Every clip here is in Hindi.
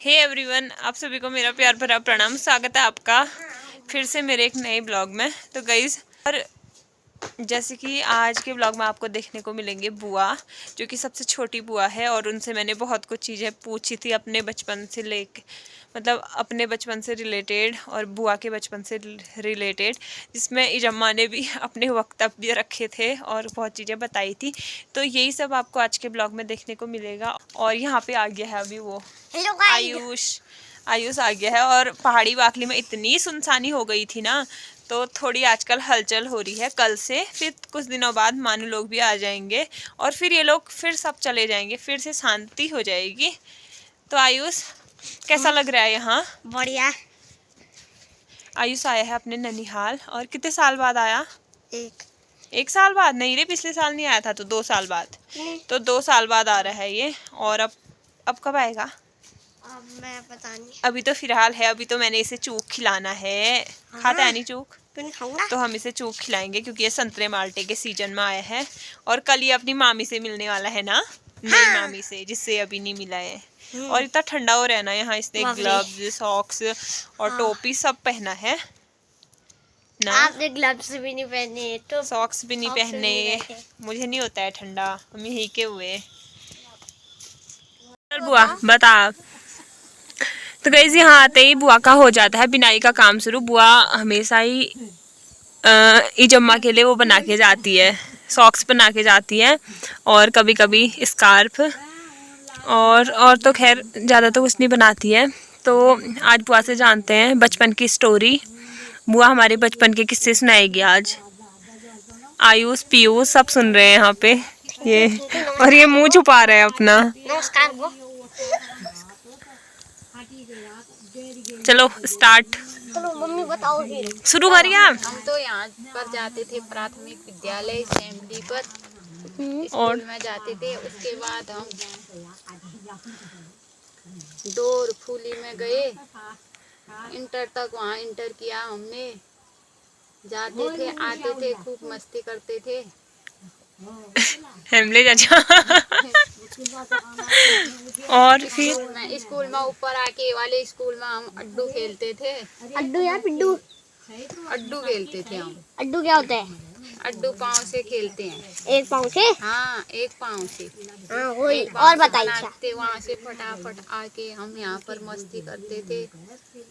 हे एवरीवन, आप सभी को मेरा प्यार भरा प्रणाम। स्वागत है आपका फिर से मेरे एक नए ब्लॉग में। तो गाइस, और जैसे कि आज के ब्लॉग में आपको देखने को मिलेंगे बुआ, जो कि सबसे छोटी बुआ है। और उनसे मैंने बहुत कुछ चीज़ें पूछी थी अपने बचपन से लेके, मतलब अपने बचपन से रिलेटेड और बुआ के बचपन से रिलेटेड, जिसमें इजम्मा ने भी अपने वक्तव्य रखे थे और बहुत चीज़ें बताई थी। तो यही सब आपको आज के ब्लॉग में देखने को मिलेगा। और यहाँ पे आ गया है अभी वो आयुष आ गया है। और पहाड़ी वाकली में इतनी सुनसानी हो गई थी ना, तो थोड़ी आजकल हलचल हो रही है। कल से फिर कुछ दिनों बाद मानू लोग भी आ जाएंगे और फिर ये लोग फिर सब चले जाएंगे, फिर से शांति हो जाएगी। तो आयुष, कैसा लग रहा है यहाँ? बढ़िया। आयुष आया है अपने ननिहाल। और कितने साल बाद आया? एक साल बाद? नहीं रे, पिछले साल नहीं आया था, तो 2 साल बाद। तो 2 साल बाद आ रहा है ये। और अब कब आएगा? अब मैं पता नहीं। अभी तो फिलहाल है, अभी तो मैंने इसे चूक खिलाना है। खाता है नहीं चूक? तो हम इसे चूक खिलाएंगे, क्योंकि ये संतरे माल्टे के सीजन में आया है। और कल ये अपनी मामी से मिलने वाला है ना, नई मामी से, जिससे अभी नहीं मिला है। और इतना ठंडा हो रहा है ना यहाँ, इसने ग्लव्स, सॉक्स और टोपी सब पहना है ना। आपने ग्लव्स भी नहीं पहने तो सॉक्स भी नहीं पहने। मुझे नहीं होता है ठंडा, हम यही के हुए। चल बुआ बता। तो गाइस, यहाँ आते ही बुआ का हो जाता है बिनाई का काम शुरू। बुआ हमेशा ही इजम्मा के लिए वो बना के जाती है, सॉक्स बना के जाती है, और कभी कभी स्कार्फ। और तो खैर ज़्यादा तो कुछ नहीं बनाती है। तो आज बुआ से जानते हैं बचपन की स्टोरी। बुआ हमारे बचपन के किस्से सुनाएगी आज। आयुष पीयूष सब सुन रहे हैं यहाँ पे ये, और ये मुंह छुपा रहा है अपना। नमस्कार वो। चलो स्टार्ट। चलो मम्मी बताओ शुरू करिए आप। हम तो यहाँ पर जाते थे प्राथमिक विद्यालय असेंबली पर, और स्कूल में जाते थे। उसके बाद हम डोर फूली में गए, इंटर तक वहाँ इंटर किया हमने। जाते थे आते थे, खूब मस्ती करते थे। हेमले चाचा। और फिर स्कूल में ऊपर आके वाले स्कूल में हम अड्डू खेलते थे। अड्डू या पिड्डू? अड्डू खेलते थे हम। अड्डू क्या होता है? अड्डू पाँव से खेलते हैं। एक पाँव से? हाँ, एक पाँव से। हाँ वही। और बताइए। वहाँ से फटाफट आके हम यहाँ पर मस्ती करते थे।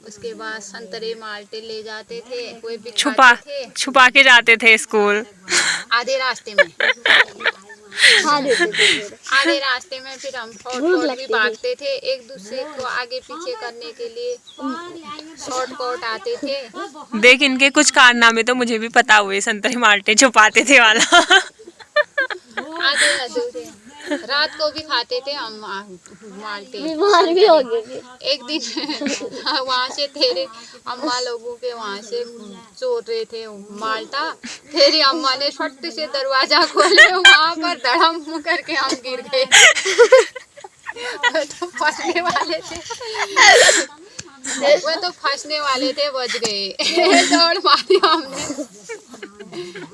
उसके बाद संतरे माल्टे ले जाते थे, कोई छुपा के जाते थे स्कूल आधे रास्ते में। आधे रास्ते में फिर हम फौट भी भागते थे, एक दूसरे को आगे पीछे करने के लिए शॉर्टकट आते थे। देख, इनके कुछ कारनामे तो मुझे भी पता हुए, संतरे माल्टे छुपाते थे वाला। आधे थे। रात को भी खाते थे हम माल्टे। बीमार भी हो गए। एक दिन वहाँ से तेरे अम्मा लोगों के वहाँ से चोर रहे थे माल्टा। तेरी अम्मा ने फट से दरवाजा खोले, वहाँ पर धड़म करके हम गिर गए। तो फंसने वाले थे, वो तो फंसने वाले थे, बच गए। दौड़ मारी हमने,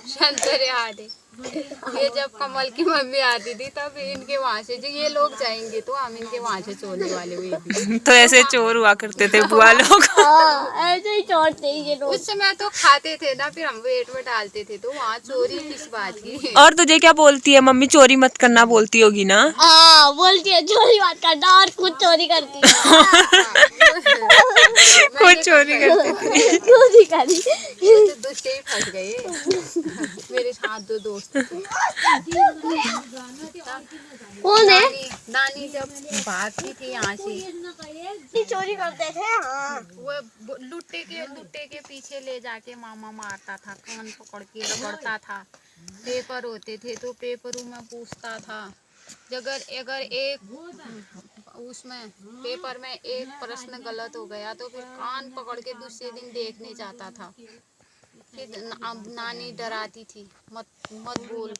संतरे आधे। ये जब कमल की मम्मी आती थी तब इनके वहाँ से जो ये लोग जाएंगे तो हम इनके वहाँ से चोरने वाले हुए। तो ऐसे चोर हुआ करते थे बुआ लोग। ऐसे ही चोर थे ये लोग। उस समय तो खाते थे ना, फिर हम वेट में डालते थे, तो वहाँ चोरी किस बात की। और तुझे क्या बोलती है मम्मी? चोरी मत करना बोलती होगी ना? हाँ बोलती है चोरी मत करना, और खुद चोरी करती है। खुद चोरी करती थी। चोरी करी तो दूसरे ही फंस गए। मेरे साथ दो दोस्त थे। कौन है? नानी जब भागती थी यहाँ से, चोरी करते थे। हाँ वो लुट्टे के पीछे ले जाके मामा मारता था, कान पकड़ के रगड़ता था। पेपर होते थे तो पेपरों में पूछता था। अगर एक उसमें पेपर में एक प्रश्न गलत हो गया तो फिर कान पकड़ के दूसरे दिन देखने जाता था। फिर नानी डराती थी, मत बोल,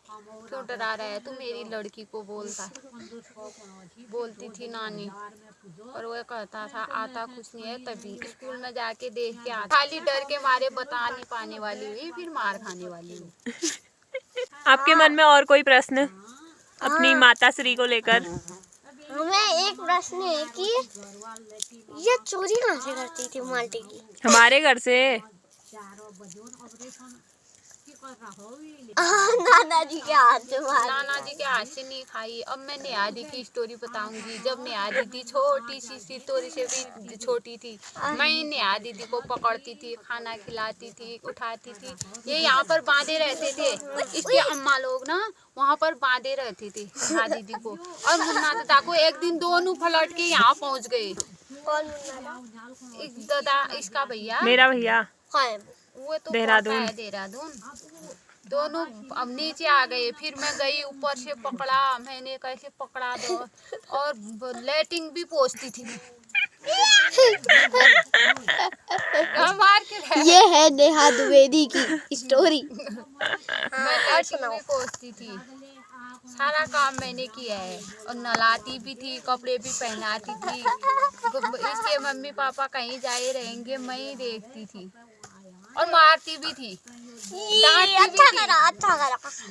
क्यों डरा रहा है तू मेरी लड़की को, बोलती थी नानी। और वो कहता था आता कुछ नहीं है, तभी स्कूल में जाके देख के आता। खाली डर के मारे बता नहीं पाने वाली हुई, फिर मार खाने वाली हुई। आपके मन में और कोई प्रश्न अपनी माता श्री को लेकर? हमें एक प्रश्न है कि ये चोरी कहाँ से करती थी माल्टे की? हमारे घर से। नाना जी के हाथ से मार नाना जी के हाथ से नहीं खाई। अब मैं नेहा दी की स्टोरी बताऊंगी। जब नेहा दीदी छोटी सी तोरी से भी छोटी थी, मैं नेहा दीदी को पकड़ती थी, खाना खिलाती थी, उठाती थी। ये यहाँ पर बांधे रहते थे, इसके अम्मा लोग ना वहाँ पर बांधे रहते थे नेहा दीदी को। और मुन्ना दादा को एक दिन दोनों पलट के यहाँ पहुँच गए। कौन? दादा इसका भैया, मेरा भैया हाँ, वो तो देहरादून। पड़ता है देहरादून। दोनों अब नीचे आ गए। फिर मैं गई ऊपर से पकड़ा। मैंने कैसे पकड़ा दो, और लेटिंग भी पहुंचती थी। मार के ये है नेहा द्विवेदी की स्टोरी। मैं लेटिंग भी पहुंचती थी। सारा काम मैंने किया है, और नलाती भी थी, कपड़े भी पहनाती थी। इसके मम्मी पापा कहीं जाए रहेंगे, मैं ही देखती थी, और मारती भी थी, डांटती भी थी। अच्छा करा।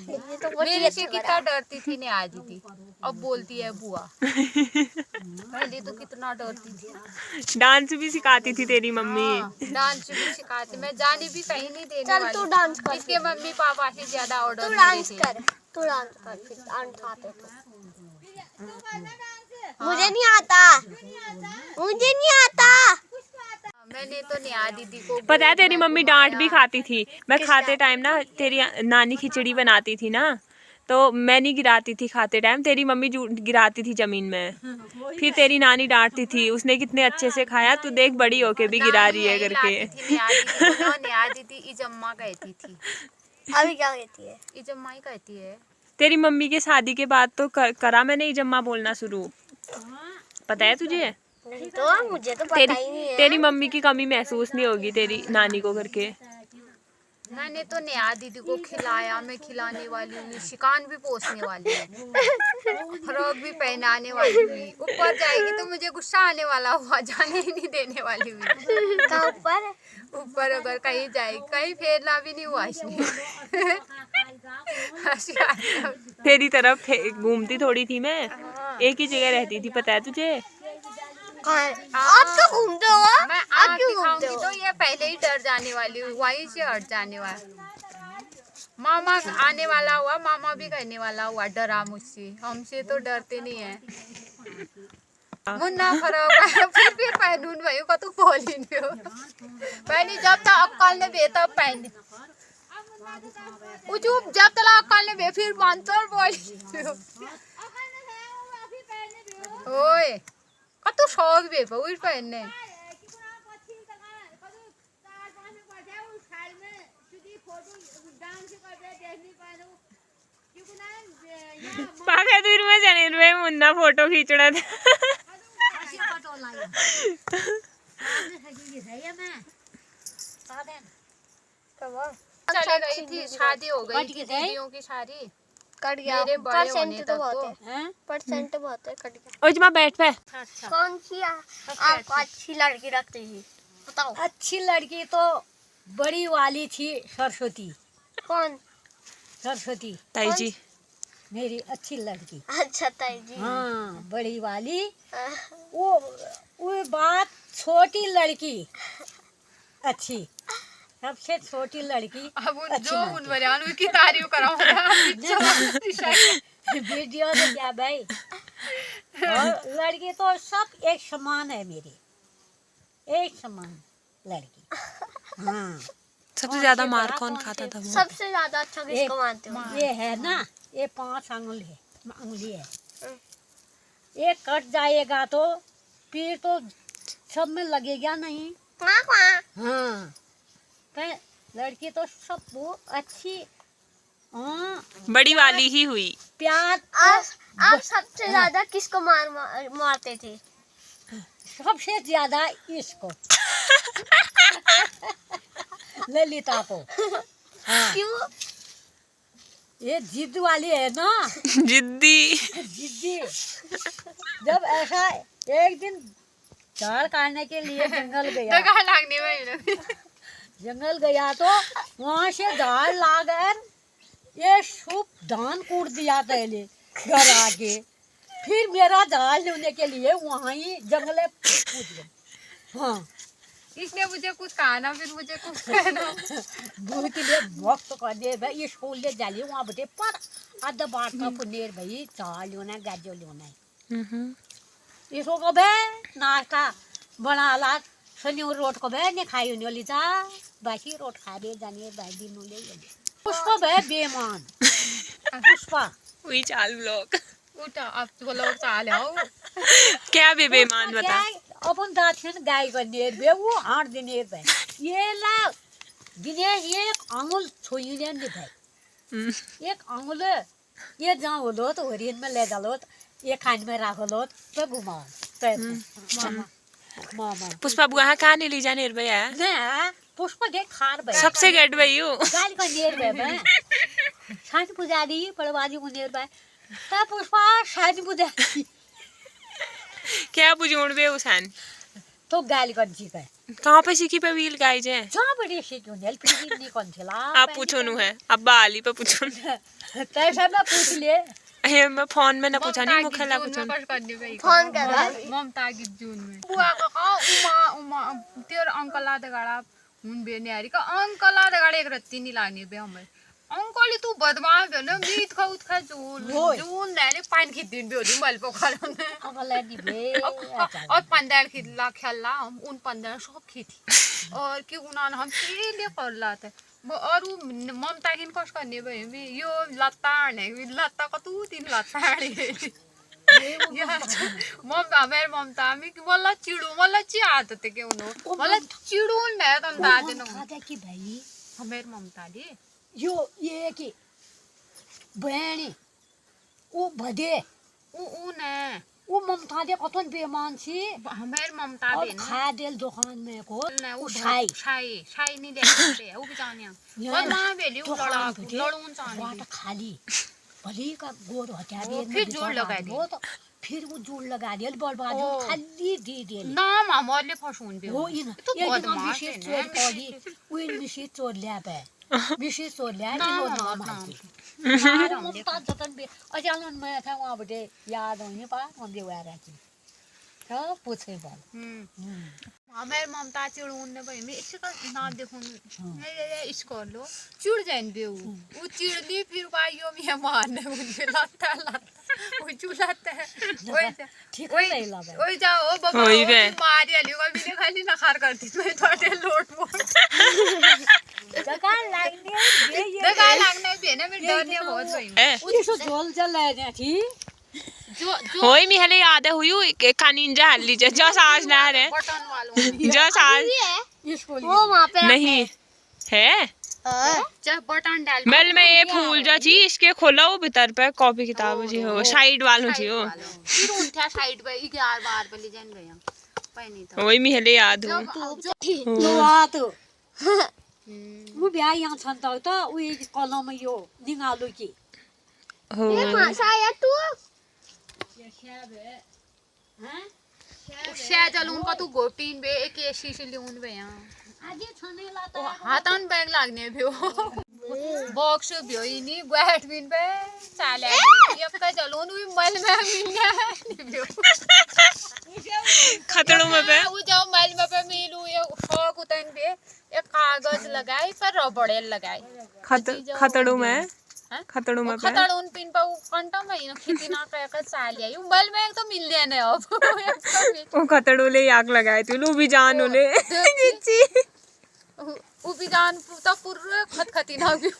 ये तो बहुत ही मेरे से अच्छा कितना डरती थी नेहा दीदी, अब बोलती है बुआ। पहले तो कितना डरती थी। डांस भी सिखाती थी तेरी मम्मी। हाँ, डांस भी सिखाती। मैं जाने भी कहीं नहीं देने चल वाली। तू डांस कर। इसके मम्मी पापा से ज्यादा ऑर्डर तू डांस कर, तू डांस कर, फिर डांस आते तो। मुझे नहीं आता, मुझे नहीं आता। मैंने तो नेहा दीदी को पता है तेरी मम्मी डांट भी घुमाया। खाती थी। मैं खाते टाइम ना तेरी नानी खिचड़ी बनाती थी ना, तो मैं नहीं गिराती थी खाते टाइम, तेरी मम्मी गिराती थी जमीन में। फिर तेरी नानी डांटती थी, उसने कितने अच्छे से खाया, तू देख बड़ी होके भी गिरा रही है करके। नेहा दीदी इजम्मा कहती थी। अभी क्या कहती है? इजम्मा ही कहती है। तेरी मम्मी के शादी के बाद तो करा मैंने इजम्मा बोलना शुरू। पता है तुझे? नहीं तो मुझे तो पता ही नहीं है। तेरी मम्मी की कमी महसूस नहीं होगी तेरी नानी को करके। मैंने तो नेहा दीदी को खिलाया, मैं खिलाने वाली हुई, शिकान भी पोसने वाली हूँ, फ्रॉक भी पहनाने वाली हुई। ऊपर जाएगी तो मुझे गुस्सा आने वाला हुआ, जाने ही नहीं देने वाली हुई। कहाँ ऊपर? ऊपर अगर कहीं जाएगी, कहीं फेरना भी नहीं हुआ इसने। हंसी आ रही है। तेरी तरफ घूमती थोड़ी थी मैं, एक ही जगह रहती थी, पता है तुझे? आप क्यों घूमते हो? मैं आप आँख क्यों दिखाऊंगी घूमते हो? तो ये पहले ही डर जाने वाली हुई, वहीं से हट जाने वाला। मामा आने वाला हुआ, मामा भी कहने वाला हुआ डरा मुझसे। हमसे तो डरते नहीं है। मुन्ना फरक फिर पहनून भाई को तो बोल ही नहीं हो। पहले जब तक अक्कल ने बे तब पहन जब तक अक्कल ने बे फिर मानतर बोल। ओए कतो शौक बे बहु पहनने। पाके दूर में जाने में मुन्ना फोटो खींचना था। चली गई थी, शादी हो गई थी दीदियों की सारी। कट गया। मेरे बड़े होने परसेंट तक तो बहुत तो है, परसेंट बहुत है, कट गया। ओए जमा बैठ पे। कौन सी आपको अच्छी लड़की रखती थी? बताओ। अच्छी लड़की तो बड़ी वाली थी, सरस्वती। कौन? सरस्वती ताई जी मेरी अच्छी लड़की। अच्छा ताई जी। हाँ बड़ी वाली। वो बात छोटी लड़की अच्छी, सबसे छोटी लड़की अब अच्छी जो बात उन बयान की तारीफ कराऊंगा। वीडियो तो क्या भाई। और लड़की तो सब एक समान है मेरी, एक समान लड़की। हाँ सबसे ज्यादा मार कौन खाता था? वो सबसे ज्यादा अच्छा किसको मानते हो? ये है ना, ये 5 अंगुली है। ये कट जाएगा तो फिर तो सब में लगेगा नहीं। हाँ तो लड़की तो सब वो अच्छी। हाँ बड़ी वाली ही हुई। प्यार आप सबसे ज्यादा किसको मारते थे? सबसे ज्यादा इसको ललिता को। हाँ क्यों? ये जिद वाली है ना, जिद्दी। जिद्दी। जब ऐसा एक दिन झाड़ काटने के लिए जंगल गया, लागने में जंगल गया तो वहाँ से झाड़ लाकर ये शुभ धान कूट दिया पहले घर आके। फिर मेरा जाल लेने के लिए वहाँ ही जंगले कूद गए। हाँ इसने मुझे कुछ कहा ना, फिर मुझे कुछ कहना। बहुत ले वक्त कर दे भाई ये स्कूल ले जाली वहाँ बटे पर आधा बात का पुनेर भाई चाल लेना गाजो लेना इसको को बे नाश्ता बना ला सनी रोट को बे ने खाई उन्हें ली जा बाकी रोट खा दे जाने बाई दिन ले उसको बे बेमान पुष्पा वही चाल ब्लॉग उठा अब तो लोग चाल आओ। क्या बेईमान बता। अपन दाथिन गाय का नेर बे वो 8 दिन नेर बे ये ला दिने एक आंगुल छोई ने नहीं भाई एक आंगुल ये जाओ लो तो हरियन में ले डालो ये खान में रखो लो तो घुमाओ तो मामा मामा पुष्पा बुआ कहाँ नहीं ली जाने भैया ना पुष्पा के खार बे सबसे गेट भाई हूँ गाल का नेर बे मैं शांति पुजारी पड़वाजी को नेर बे ता पुष्पा शांति पुजारी क्या बुझोड़ बे उसान तो गाल कर जी का कहाँ पे सीखी पे व्हील गाय जे जहाँ बड़ी सी क्यों नेल फिर नहीं कौन चला आप पूछो नु है अब्बा आली पे पूछो तैसा ना पूछ ले अरे मैं फोन में ना पूछा नहीं मुखे ला पूछो फोन कर ममता की जून में बुआ का उमा उमा तेर अंकल आ दगाड़ा हुन बे न्यारी का अंकल आ दगाड़े एक रत्ती नहीं लागनी बे हमें अंकल तू बदमाश है ना मीट खा उठ खा जून जून ने पानी खींच दिन बे होदी मल पोखर में अगला दी बे और पंदर खिला खेला हम उन पंदर सब खींची और कि उन्होंने हम पहले कर लाते और वो ममता हिन कस करने भाई मैं यो लत्ता ने लत्ता का तू तीन लत्ता ने ममता मेरे ममता में कि मला चिड़ू मला चिआत थे के उन्हों मला चिड़ू ने तो दादे ने खाता कि भाई हमें ममता दे यो ये कि बहनी वो भदे उ ने वो ममता दे कतन बेमान सी हमें ममता और दे ना खा देल दुकान में को ना वो वो शाई शाई नहीं दे वो भी जाने और मां बेली वो लड़ून जाने वाट खाली भली का गोद हटा दे फिर जोड़ लगा दी तो फिर वो जोड़ लगा दिया बर्बाद खाली दे दे नाम हमारे फसून भी वो इन तो ये बहुत दिन मार विशेष है चोर ना। पड़ी वो इन विशेष चोर ले पे विशेष चोर ले नाम वो हमारा नाम नाम। है मुफ्ता जतन भी अचानक मैं था वहां बटे याद होने पा हम दे वारा की तो पूछे बाल हमारे ममता चिड़ून ने भाई मैं इसका नाम देखूं ये इसको लो चिड़ जाइन बे वो चिड़ली फिर भाइयों में मारने मुझे लगता वो चुलाता है ठीक वही नहीं लावे वही जाओ बाबा वही बे। मारी आली को भी खाली नखार करती मैं थोड़े लोट मोट जगह लगने ये दगा लगने भी ना मेरे डर ने बहुत भाई उसको जोल जल ले थी जो होई मी हले याद है हुई कानिंजा हल्ली जो साज ना रे बटन वालों जो साज इसको वो वहाँ पे नहीं है जब बटन डाल मेल में ये फूल जो जी इसके खोला वो भीतर पे कॉपी किताब जी हो साइड वालों जी हो फिर उनका साइड पे 11 बार पे ले जान गया पहनी तो होई मी हले याद हो नुआ तो वो बिया यहाँ छन्ता तो वो कलम यो निगालो की हो शायद तू शायद उनका तू गोटीन बे एक एसी से लियोन बे यहाँ आगे छने लाता हाथन बैग लागने भी हो बॉक्स भी हो इनी ग्वाट बिन पे चाले ये का चलोन भी मल में मिलने भी खतड़ों में पे वो जाओ मल में पे मिलू ये शौक उतन बे एक कागज लगाई पर रबड़े लगाई खतड़ों में खतड़ों में पे खतड़ून पिन पे वो कंटा में ना खितना का चाले ये मल में तो मिल लेने अब वो खतड़ों ले आग लगाए तू लो भी जान ओले जिची उबिजान तो पूरा खतखती ना भी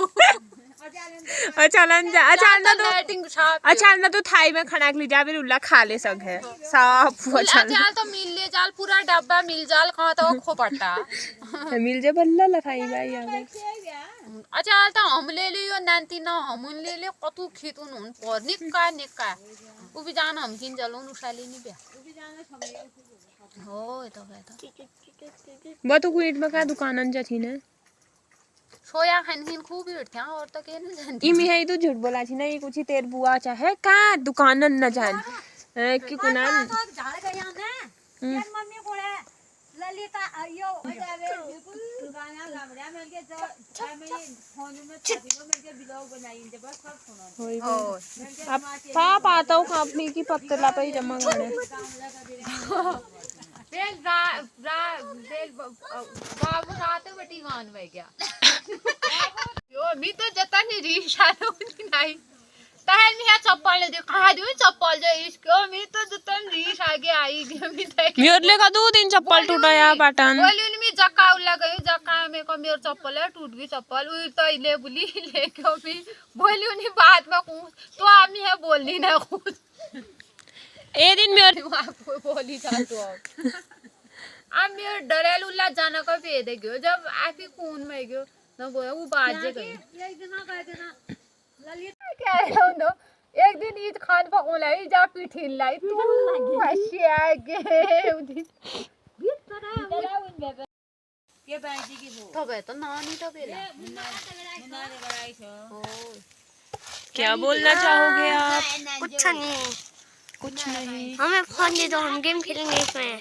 अच्छा ना तो लाइटिंग छाप अच्छा ना तो थाई में खनाक ली जा भी उल्ला खा ले सक है साफ अच्छा जाल तो मिल ले जाल पूरा डब्बा मिल जाल कहाँ तो खोपटा मिल जे बल्ला लखाई भाई आगे अच्छा तो हम ले लियो नांती ना हम ले ले कतु खितुन उन पर निक्का उबिजान हम किन जलोन उशाली नहीं बे हो तो वो तो कुछ में का दुकानन जा थी ना सोया खनखिन खूब उठते हैं और तो के न जानती इमी है तो झूठ बोला थी ना ये कुछ तेर बुआ चाहे का दुकानन न जान कि कुनान झाड़ गया ने यार मम्मी कोड़े लली ललिता यो बिल्कुल गाना गामड़ा मिल के जो मैं फोन में छाती में के ब्लॉग बनाई जब सब सुनो अब पाप आता हूँ कंपनी की पत्तला पे ही जमा करने बाबू रात बटी गान में गया यो मी तो जता नहीं रीशा नहीं तहल में चप्पल दिखा दो चप्पल जो इसको मी तो जता रीश आगे आई गई मी देख मेरे लिए का 2 दिन चप्पल टूटा यार बटन बोली उन में जक्का उला गई जक्का में को मेरे चप्पल है टूट गई चप्पल उई तो ले बोली ले क्यों भी बोली उन्हीं बात में तो आमी है बोलनी ना खुद ए दिन मेरे आपको बोली जा तो अब मेरे डरेल उल्ला जाना का पे दे गयो जब आफी खून में गयो ना बोला वो बात जे गई एक दिन आ गए ना ललिता क्या है उनो एक दिन ईद खान पकौन लाई जा पीठिन लाई तू हसिया गे उदी बीत पड़ा उन बेबे के बाजी की हो तो बे तो नानी तो बेला मुन्ना ने बड़ाई छो क्या बोलना चाहोगे आप? कुछ नहीं कुछ नहीं। हमें फोन दे दो हम गेम खेलेंगे इसमें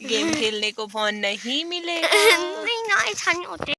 गेम खेलने को फोन नहीं मिलेगा। नहीं ना ऐसा नहीं होते